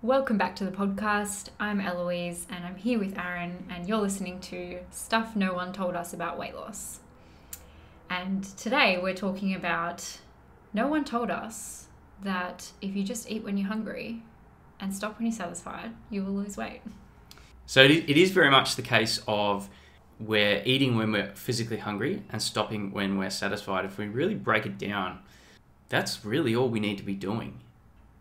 Welcome back to the podcast. I'm Eloise and I'm here with Aaron, and you're listening to Stuff No One Told Us About Weight Loss. And today we're talking about no one told us that if you just eat when you're hungry and stop when you're satisfied, you will lose weight. So it is very much the case of we're eating when we're physically hungry and stopping when we're satisfied. If we really break it down, that's really all we need to be doing.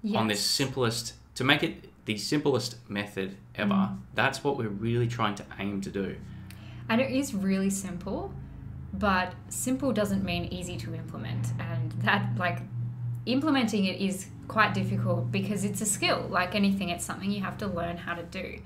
Yes. On this to make it the simplest method ever. That's what we're really trying to aim to do. And it is really simple, but simple doesn't mean easy to implement. And that, implementing it is quite difficult because it's a skill. Like anything, it's something you have to learn how to do.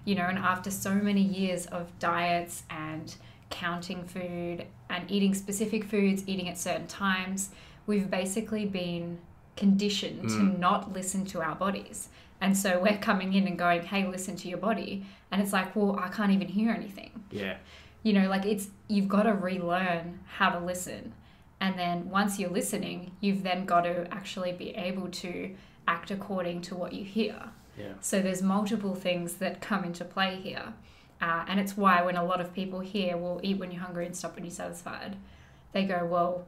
And after so many years of diets and counting food and eating specific foods, eating at certain times, we've basically been conditioned to not listen to our bodies. And so we're coming in and going, hey, listen to your body. And it's like, well, I can't even hear anything. Yeah. You've got to relearn how to listen. And then once you're listening, you've then got to actually be able to act according to what you hear. Yeah. So there's multiple things that come into play here. And it's why when a lot of people hear, well, eat when you're hungry and stop when you're satisfied, they go, well,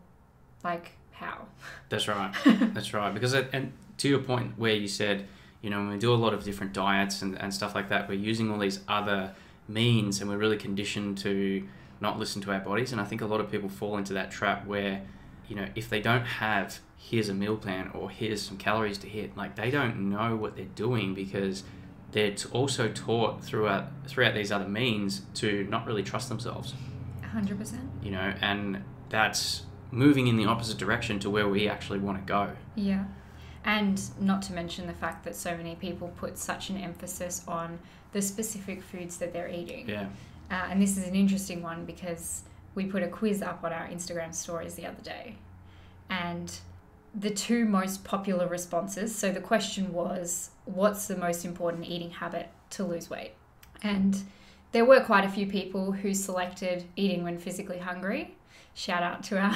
how? That's right. That's right. Because, and to your point where you said, when we do a lot of different diets and stuff like that, we're using all these other means and we're really conditioned to not listen to our bodies. And I think a lot of people fall into that trap where, if they don't have, here's a meal plan or here's some calories to hit, they don't know what they're doing because they're also taught throughout these other means to not really trust themselves. 100%. And that's moving in the opposite direction to where we actually want to go. Yeah. And not to mention the fact that so many people put such an emphasis on the specific foods that they're eating. Yeah. And this is an interesting one because we put a quiz up on our Instagram stories the other day. And the two most popular responses, so the question was, what's the most important eating habit to lose weight? And there were quite a few people who selected eating when physically hungry. Shout out to our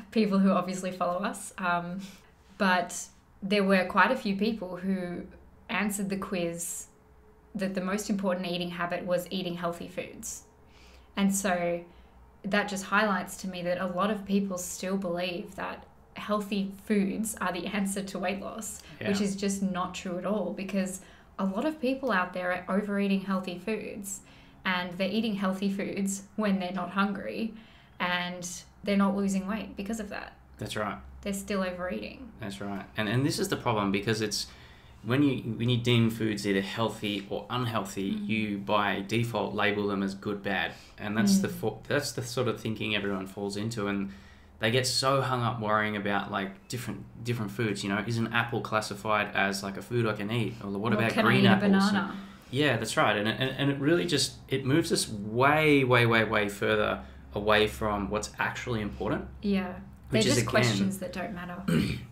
people who obviously follow us. But there were quite a few people who answered the quiz that the most important eating habit was eating healthy foods. And so that just highlights to me that a lot of people still believe that healthy foods are the answer to weight loss, which is just not true at all, because a lot of people out there are overeating healthy foods, and they're eating healthy foods when they're not hungry, and they're not losing weight because of that. That's right. They're still overeating. That's right. And this is the problem, because it's when you deem foods either healthy or unhealthy, you by default label them as good, bad. And that's the sort of thinking everyone falls into, and they get so hung up worrying about different foods. Is an apple classified as a food I can eat? Or what about green apples? Can I eat a banana? Yeah, that's right. And it really just, it moves us way, way, way, way further away from what's actually important. Yeah. They're just questions that don't matter.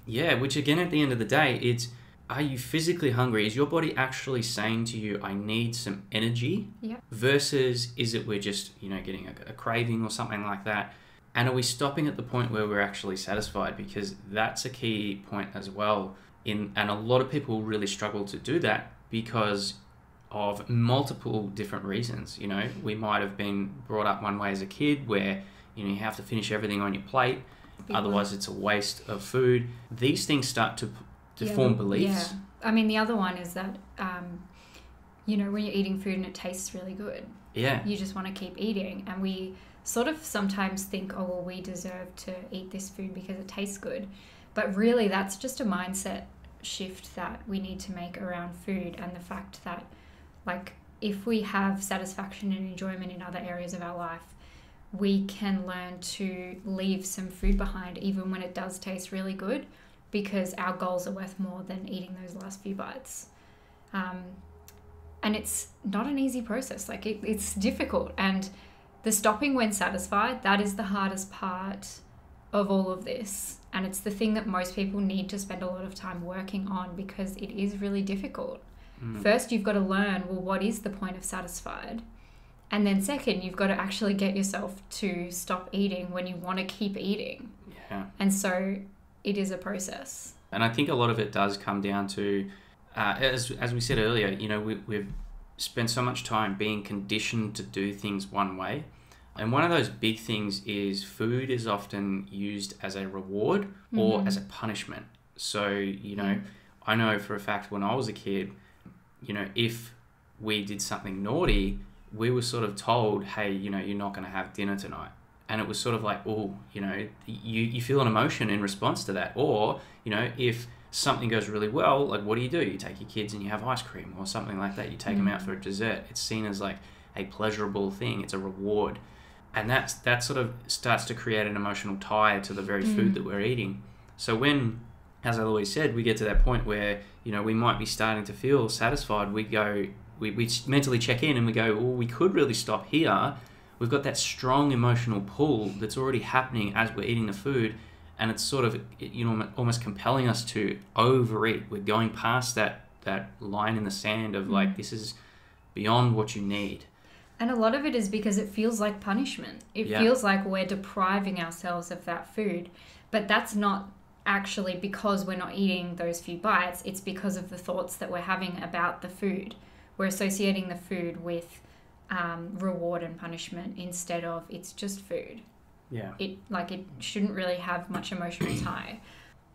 Yeah, which again, at the end of the day, it's, are you physically hungry? Is your body actually saying to you, I need some energy? Yeah. Versus, is it we're just, getting a craving or something like that? And are we stopping at the point where we're actually satisfied? Because that's a key point as well. And a lot of people really struggle to do that because of multiple different reasons. We might have been brought up one way as a kid where, you have to finish everything on your plate. Otherwise, it's a waste of food. These things start to form beliefs. Yeah. I mean, the other one is that, when you're eating food and it tastes really good, you just want to keep eating. And we sort of sometimes think, oh, well, we deserve to eat this food because it tastes good. But really, that's just a mindset shift that we need to make around food, and the fact that, if we have satisfaction and enjoyment in other areas of our life, we can learn to leave some food behind even when it does taste really good, because our goals are worth more than eating those last few bites. And it's not an easy process. It's difficult. And the stopping when satisfied, that is the hardest part of all of this. And it's the thing that most people need to spend a lot of time working on, because it is really difficult. First, you've got to learn, well, what is the point of satisfied? And then second, you've got to actually get yourself to stop eating when you want to keep eating. Yeah. And so it is a process. And I think a lot of it does come down to as we said earlier, we've spent so much time being conditioned to do things one way. And one of those big things is food is often used as a reward or as a punishment. So, I know for a fact when I was a kid, if we did something naughty, we were sort of told, hey, you're not going to have dinner tonight. And it was sort of like, you feel an emotion in response to that. Or, if something goes really well, like what do? You take your kids and you have ice cream or something like that. You take them out for a dessert. It's seen as like a pleasurable thing. It's a reward. And that sort of starts to create an emotional tie to the very food that we're eating. So when, as I always said, we get to that point where, we might be starting to feel satisfied, we mentally check in and we go, well, we could really stop here. We've got that strong emotional pull that's already happening as we're eating the food, and it's sort of, almost compelling us to overeat. We're going past that line in the sand of like, this is beyond what you need. And a lot of it is because it feels like punishment. It feels like we're depriving ourselves of that food. But that's not actually because we're not eating those few bites. It's because of the thoughts that we're having about the food. We're associating the food with reward and punishment instead of it's just food. Yeah. It shouldn't really have much emotional tie.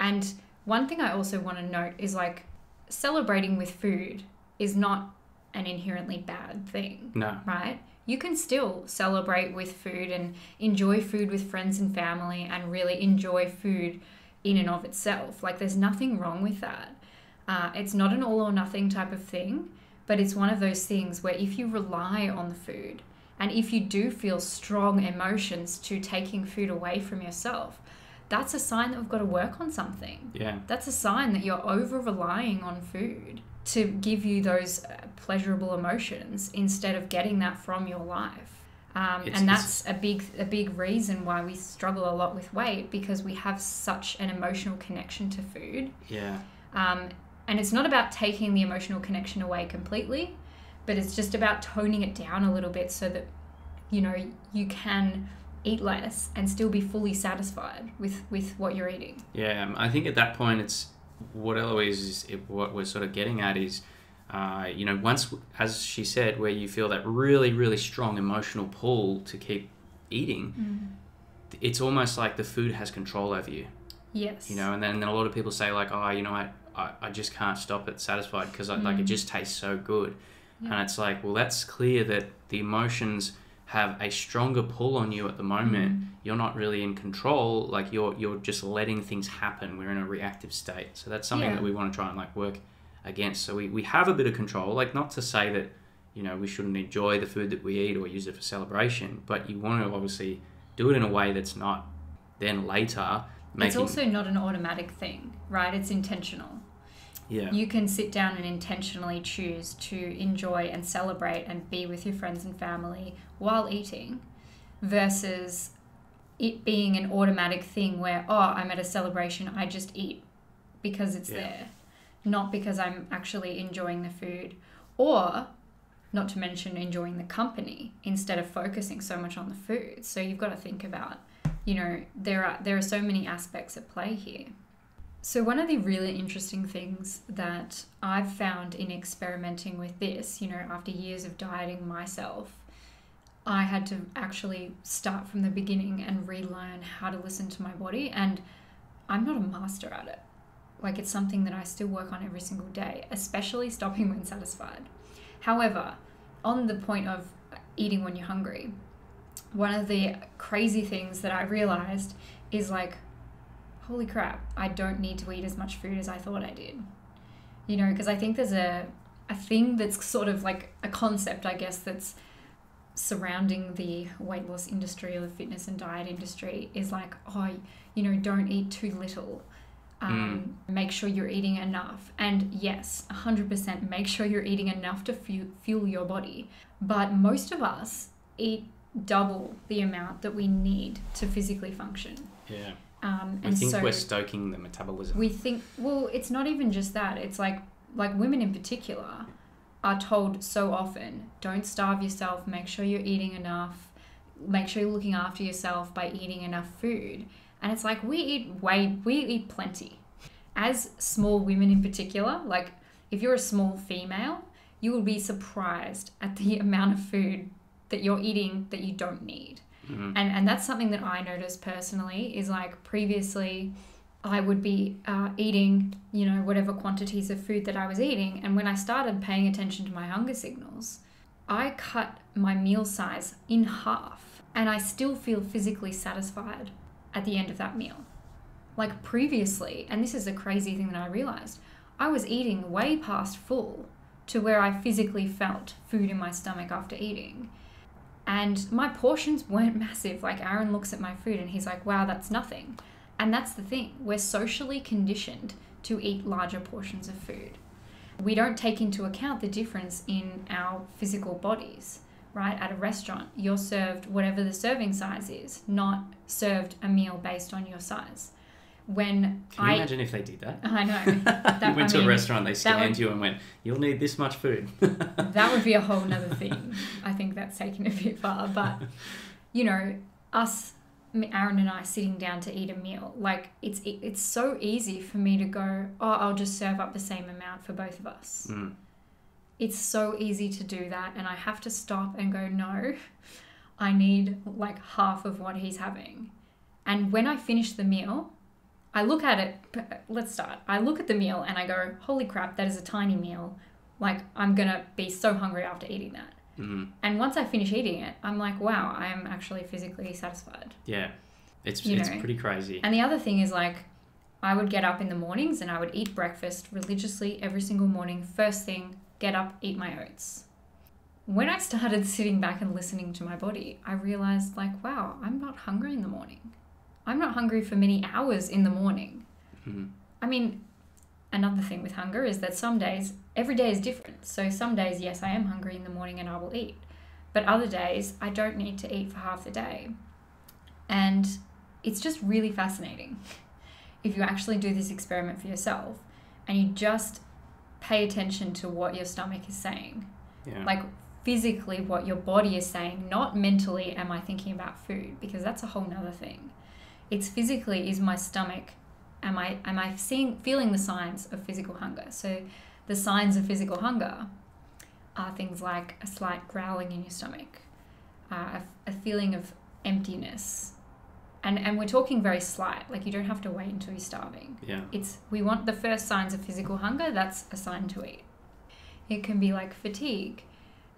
And one thing I also want to note is like celebrating with food is not an inherently bad thing. No. Right? You can still celebrate with food and enjoy food with friends and family and really enjoy food in and of itself. Like there's nothing wrong with that. It's not an all or nothing type of thing, but it's one of those things where if you rely on the food and if you do feel strong emotions to taking food away from yourself, that's a sign that we've got to work on something. Yeah. That's a sign that you're over relying on food to give you those pleasurable emotions instead of getting that from your life. And that's a big reason why we struggle a lot with weight, because we have such an emotional connection to food. Yeah. And it's not about taking the emotional connection away completely, but it's just about toning it down a little bit so that, you can eat less and still be fully satisfied with what you're eating. Yeah, I think at that point it's what Eloise is, what we're sort of getting at is, once, as she said, where you feel that really, really strong emotional pull to keep eating, it's almost like the food has control over you. Yes. And then a lot of people say like, I just can't stop it satisfied because it just tastes so good. Yeah. And it's like, well, that's clear that the emotions have a stronger pull on you at the moment. You're not really in control. Like you're just letting things happen. We're in a reactive state. So that's something that we want to try and work against. So we have a bit of control, not to say that, we shouldn't enjoy the food that we eat or use it for celebration, but you want to obviously do it in a way that's not then later making... It's also not an automatic thing, right? It's intentional. Yeah. You can sit down and intentionally choose to enjoy and celebrate and be with your friends and family while eating, versus it being an automatic thing where, I'm at a celebration, I just eat because it's there, not because I'm actually enjoying the food, or not to mention enjoying the company instead of focusing so much on the food. So you've got to think about, there are so many aspects at play here. So one of the really interesting things that I've found in experimenting with this, after years of dieting myself, I had to actually start from the beginning and relearn how to listen to my body. And I'm not a master at it. It's something that I still work on every single day, especially stopping when satisfied. However, on the point of eating when you're hungry, one of the crazy things that I realized is holy crap, I don't need to eat as much food as I thought I did. Because I think there's a thing that's sort of like a concept, I guess, that's surrounding the weight loss industry or the fitness and diet industry is don't eat too little. Make sure you're eating enough. And yes, 100% make sure you're eating enough to fuel your body. But most of us eat double the amount that we need to physically function. Yeah. We think we're stoking the metabolism. We think, well, it's not even just that. It's like women in particular are told so often, don't starve yourself, make sure you're eating enough, make sure you're looking after yourself by eating enough food. And it's we eat plenty. As small women in particular, if you're a small female, you will be surprised at the amount of food that you're eating that you don't need. And that's something that I noticed personally, is like previously I would be eating, you know, whatever quantities of food that I was eating. And when I started paying attention to my hunger signals, I cut my meal size in half, and I still feel physically satisfied at the end of that meal. Like previously, and this is a crazy thing that I realized, I was eating way past full to where I physically felt food in my stomach after eating. And my portions weren't massive. Like Aaron looks at my food and he's like, wow, that's nothing. And that's the thing. We're socially conditioned to eat larger portions of food. We don't take into account the difference in our physical bodies, right? At a restaurant, you're served whatever the serving size is, not served a meal based on your size. Can you imagine if they did that? I know. You went to a restaurant, they scanned you and went, you'll need this much food. That would be a whole nother thing. I think that's taken a bit far. But, you know, Aaron and I sitting down to eat a meal, like it's so easy for me to go, oh, I'll just serve up the same amount for both of us. It's so easy to do that, and I have to stop and go, no, I need like half of what he's having. And when I finish the meal, I look at it, let's start. I look at the meal and I go, holy crap, that is a tiny meal. Like, I'm going to be so hungry after eating that. And once I finish eating it, I'm like, wow, I am actually physically satisfied. Yeah, it's pretty crazy. And the other thing is, like, I would get up in the mornings and I would eat breakfast religiously every single morning. First thing, get up, eat my oats. When I started sitting back and listening to my body, I realized, like, wow, I'm not hungry in the morning. I'm not hungry for many hours in the morning. I mean, another thing with hunger is that some days, every day is different. So some days, yes, I am hungry in the morning and I will eat. But other days, I don't need to eat for half the day. And it's just really fascinating if you actually do this experiment for yourself and you just pay attention to what your stomach is saying. Yeah. Like physically what your body is saying, not mentally am I thinking about food, because that's a whole nother thing. It's physically, is my stomach, am I feeling the signs of physical hunger? So the signs of physical hunger are things like a slight growling in your stomach, a feeling of emptiness. And we're talking very slight, like you don't have to wait until you're starving. Yeah. We want the first signs of physical hunger, that's a sign to eat. It can be like fatigue.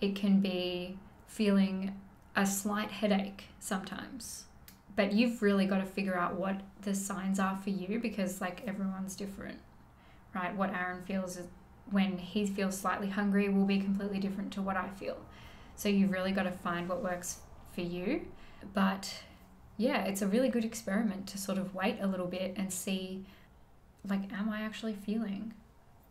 It can be feeling a slight headache sometimes. But you've really got to figure out what the signs are for you, because like everyone's different, right? What Aaron feels is when he feels slightly hungry will be completely different to what I feel. So you've really got to find what works for you. But yeah, it's a really good experiment to sort of wait a little bit and see, like, am I actually feeling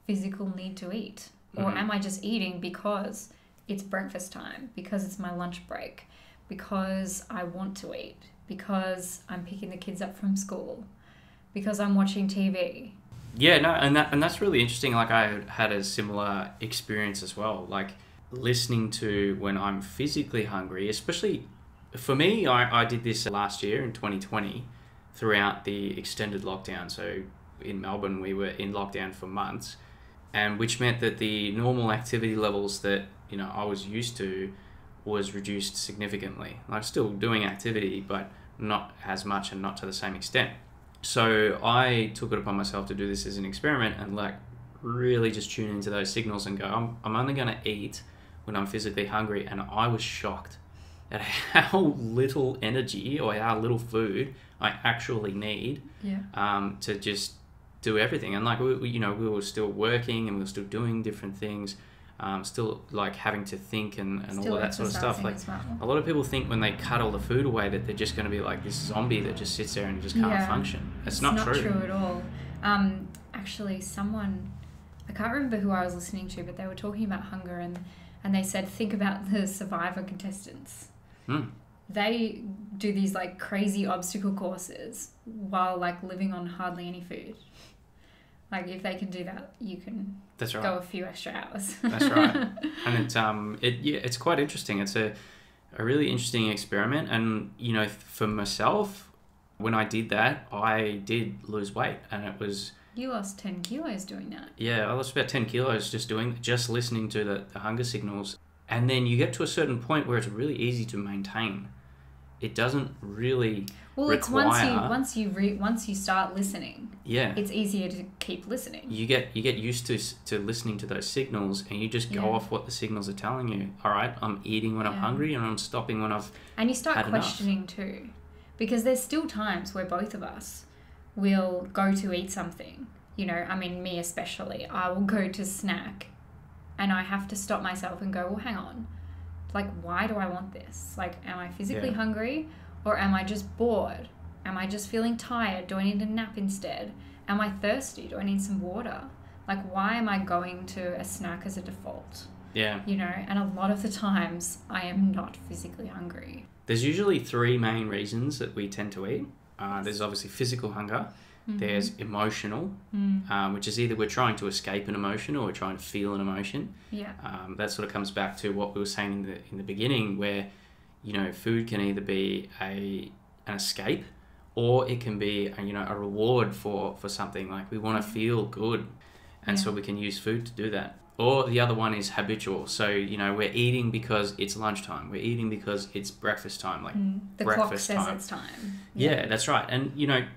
physical need to eat? Or am I just eating because it's breakfast time, because it's my lunch break, because I want to eat, because I'm picking the kids up from school, because I'm watching TV? Yeah, no, and that's really interesting. Like, I had a similar experience as well. Like, listening to when I'm physically hungry, especially for me, I did this last year in 2020 throughout the extended lockdown. So in Melbourne, we were in lockdown for months, and which meant that the normal activity levels that, you know, I was used to was reduced significantly. I'm still doing activity, but not as much and not to the same extent. So I took it upon myself to do this as an experiment and like really just tune into those signals and go, I'm only going to eat when I'm physically hungry. And I was shocked at how little energy or how little food I actually need to just do everything. And like, we were still working and we were still doing different things. Still like having to think and all of that sort of stuff. Like well. A lot of people think when they cut all the food away that they're just going to be like this zombie that just sits there and just can't function. It's not true at all. Actually, someone, I can't remember who I was listening to, but they were talking about hunger and they said, think about the Survivor contestants. They do these like crazy obstacle courses while like living on hardly any food. Like if they can do that, you can go a few extra hours. That's right. And it's quite interesting. It's a really interesting experiment. And, you know, for myself, when I did that, I did lose weight. And it was You lost 10 kilos doing that. Yeah, I lost about 10 kilos just listening to the hunger signals. And then you get to a certain point where it's really easy to maintain. It doesn't really require... once you start listening. Yeah. It's easier to keep listening. You get used to listening to those signals, and you just go off what the signals are telling you. All right, I'm eating when I'm hungry, and I'm stopping when I've And you start had questioning enough. too. Because there's still times where both of us will go to eat something. You know, I mean, me especially. I will go to snack and I have to stop myself and go, well, hang on. Like, why do I want this? Like, am I physically hungry, or am I just bored? Am I just feeling tired? Do I need a nap instead? Am I thirsty? Do I need some water? Like, why am I going to a snack as a default? Yeah. You know, and a lot of the times I am not physically hungry. There's usually 3 main reasons that we tend to eat. There's obviously physical hunger. Mm-hmm. There's emotional, which is either we're trying to escape an emotion or we're trying to feel an emotion. Yeah. That sort of comes back to what we were saying in the beginning, where, you know, food can either be an escape, or it can be a reward for something. Like, we want to feel good, and so we can use food to do that. Or the other one is habitual. So, you know, we're eating because it's lunchtime. We're eating because it's breakfast time. Like, the breakfast clock says time. it's time. Yeah, that's right. And, you know,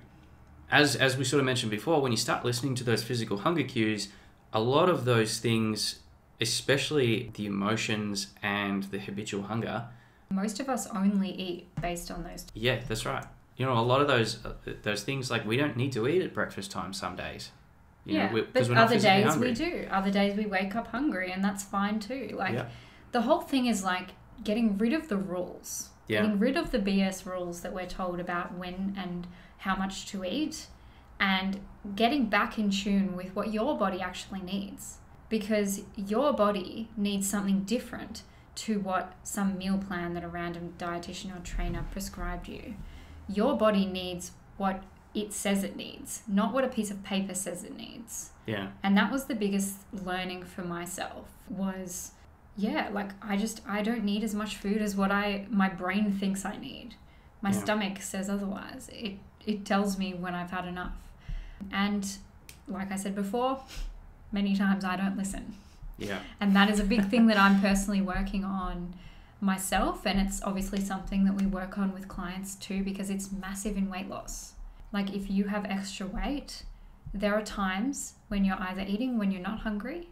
as we sort of mentioned before, when you start listening to those physical hunger cues, a lot of those things, especially the emotions and the habitual hunger... Most of us only eat based on those. Yeah, that's right. You know, a lot of those things, like, we don't need to eat at breakfast time some days. But other days we do. Other days we wake up hungry, and that's fine too. Like, the whole thing is like getting rid of the rules. Yeah. Getting rid of the BS rules that we're told about when and how much to eat, and getting back in tune with what your body actually needs. Because your body needs something different to what some meal plan that a random dietitian or trainer prescribed you. Your body needs what it says it needs, not what a piece of paper says it needs. Yeah. And that was the biggest learning for myself was, I don't need as much food as what my brain thinks I need. My stomach says otherwise. It tells me when I've had enough. And like I said before, many times I don't listen. Yeah. And that is a big thing that I'm personally working on myself, and it's obviously something that we work on with clients too, because it's massive in weight loss. Like, if you have extra weight, there are times when you're either eating when you're not hungry,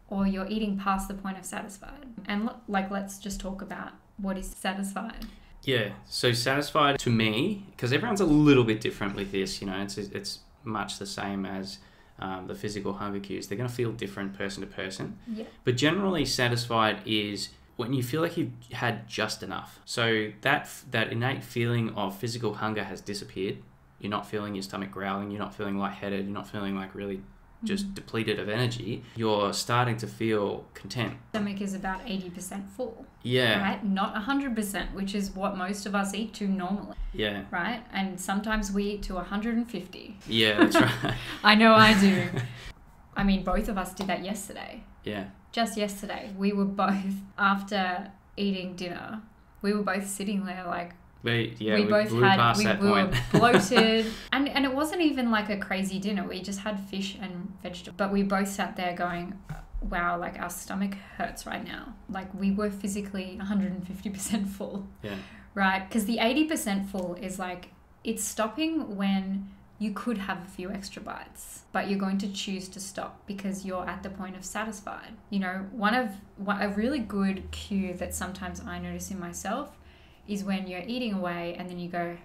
or you're eating past the point of satisfied. And let's just talk about what is satisfied. Yeah, so satisfied to me, because everyone's a little bit different with this, you know, it's much the same as the physical hunger cues. They're going to feel different person to person. Yeah. But generally, satisfied is when you feel like you've had just enough. So that innate feeling of physical hunger has disappeared. You're not feeling your stomach growling. You're not feeling lightheaded. You're not feeling like really just depleted of energy. You're starting to feel content. Stomach is about 80% full. Yeah. Right? Not 100%, which is what most of us eat to normally. Yeah. Right? And sometimes we eat to 150. Yeah, that's right. I know I do. I mean, both of us did that yesterday. Yeah. Just yesterday. We were both, after eating dinner, we were both sitting there like, we were bloated, and it wasn't even like a crazy dinner. We just had fish and vegetables, but we both sat there going, wow, like our stomach hurts right now. Like, we were physically 150% full. Yeah. Right? Because the 80% full is like, it's stopping when you could have a few extra bites, but you're going to choose to stop because you're at the point of satisfied. You know, a really good cue that sometimes I notice in myself is when you're eating away and then you go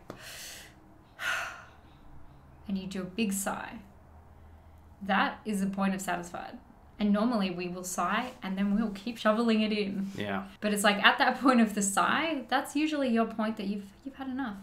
and you do a big sigh. That is the point of satisfied. And normally we will sigh and then we'll keep shoveling it in. Yeah. But it's like at that point of the sigh, that's usually your point that you've had enough.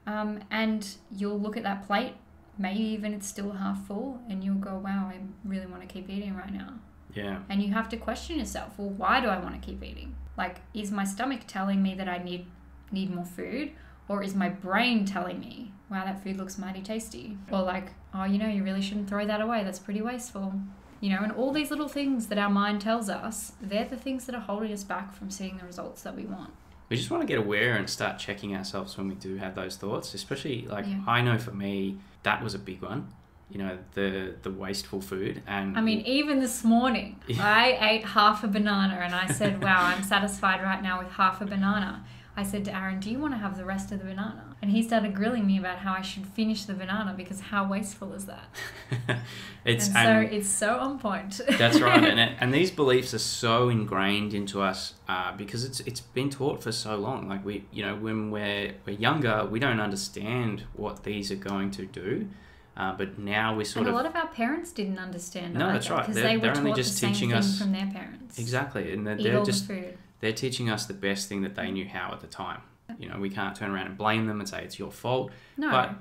And you'll look at that plate, maybe even it's still half full, and you'll go, wow, I really want to keep eating right now. Yeah. And you have to question yourself, well, why do I want to keep eating? Like, is my stomach telling me that I need more food, or is my brain telling me, wow, that food looks mighty tasty? Or like, oh, you know, you really shouldn't throw that away, that's pretty wasteful. You know, and all these little things that our mind tells us, they're the things that are holding us back from seeing the results that we want. We just want to get aware and start checking ourselves when we do have those thoughts, especially I know for me, that was a big one. you know, the wasteful food. And I mean, even this morning, I ate half a banana and I said, wow, I'm satisfied right now with half a banana. I said to Aaron, do you want to have the rest of the banana? And he started grilling me about how I should finish the banana because how wasteful is that? It's so on point. That's right. And these beliefs are so ingrained into us because it's been taught for so long. Like when we're younger, we don't understand what these are going to do. But now we a lot of our parents didn't understand. No, that's right. Because they were only taught just the same teaching thing us from their parents. Exactly, and they're teaching us the best thing that they knew how at the time. You know, we can't turn around and blame them and say it's your fault. No, but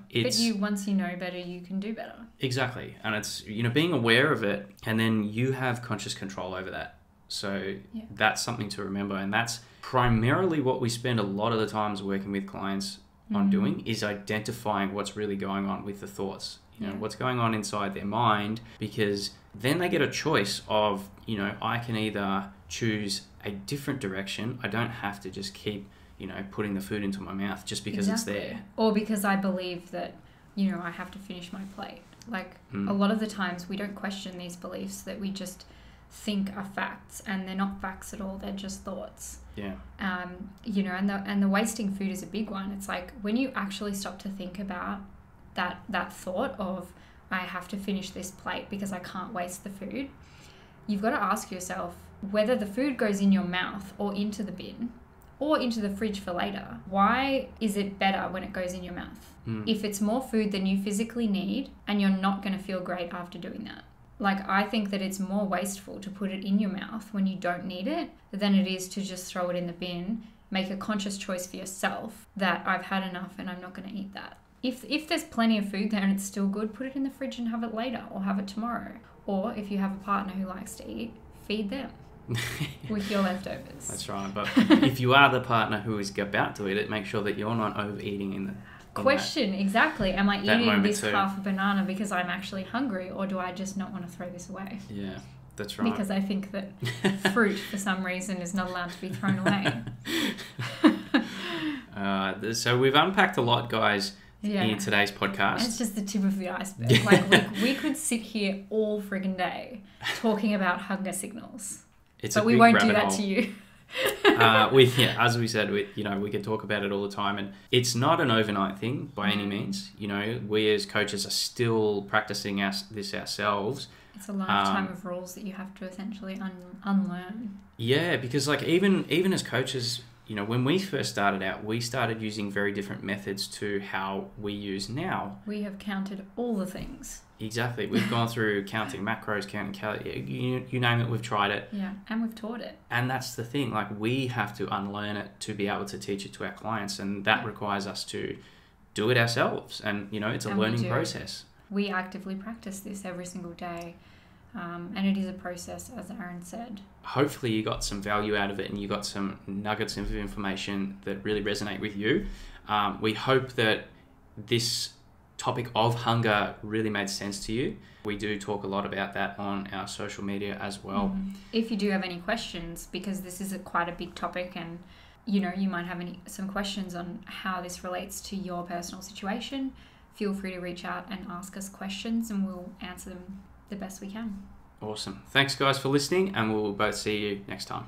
once you know better, you can do better. Exactly, and it's being aware of it, and then you have conscious control over that. So that's something to remember, and that's primarily what we spend a lot of the times working with clients on doing is identifying what's really going on with the thoughts. You know, what's going on inside their mind, because then they get a choice of, I can either choose a different direction. I don't have to just keep, putting the food into my mouth just because it's there. Or because I believe that, I have to finish my plate. Like a lot of the times we don't question these beliefs that we just think are facts, and they're not facts at all. They're just thoughts. Yeah. And the wasting food is a big one. It's like when you actually stop to think about that thought of I have to finish this plate because I can't waste the food, you've got to ask yourself whether the food goes in your mouth or into the bin or into the fridge for later. Why is it better when it goes in your mouth? If it's more food than you physically need and you're not going to feel great after doing that. Like, I think that it's more wasteful to put it in your mouth when you don't need it than it is to just throw it in the bin, make a conscious choice for yourself that I've had enough and I'm not going to eat that. If there's plenty of food there and it's still good, put it in the fridge and have it later or have it tomorrow. Or if you have a partner who likes to eat, feed them with your leftovers. That's right. But if you are the partner who is about to eat it, make sure that you're not overeating in the... Question, exactly. Am I eating this half a banana because I'm actually hungry, or do I just not want to throw this away? Yeah, that's right. Because I think that fruit, for some reason, is not allowed to be thrown away. So we've unpacked a lot, guys, in today's podcast. And it's just the tip of the iceberg. Like, we could sit here all friggin' day talking about hunger signals. But we won't do that to you. As we said, we could talk about it all the time, and it's not an overnight thing by any means. We as coaches are still practicing this ourselves. It's a lifetime of rules that you have to essentially unlearn. Yeah, because like even as coaches, when we first started out, we started using very different methods to how we use now. We have counted all the things. Exactly. We've gone through counting macros, counting calories, you name it, we've tried it. Yeah, and we've taught it. And that's the thing, like we have to unlearn it to be able to teach it to our clients, and that requires us to do it ourselves. And, it's a learning process. We actively practice this every single day, and it is a process, as Aaron said. Hopefully you got some value out of it and you got some nuggets of information that really resonate with you. We hope that this topic of hunger really made sense to you. We do talk a lot about that on our social media as well. If you do have any questions, because this is quite a big topic, and you might have some questions on how this relates to your personal situation, feel free to reach out and ask us questions and we'll answer them the best we can. Awesome. Thanks guys for listening, and we'll both see you next time.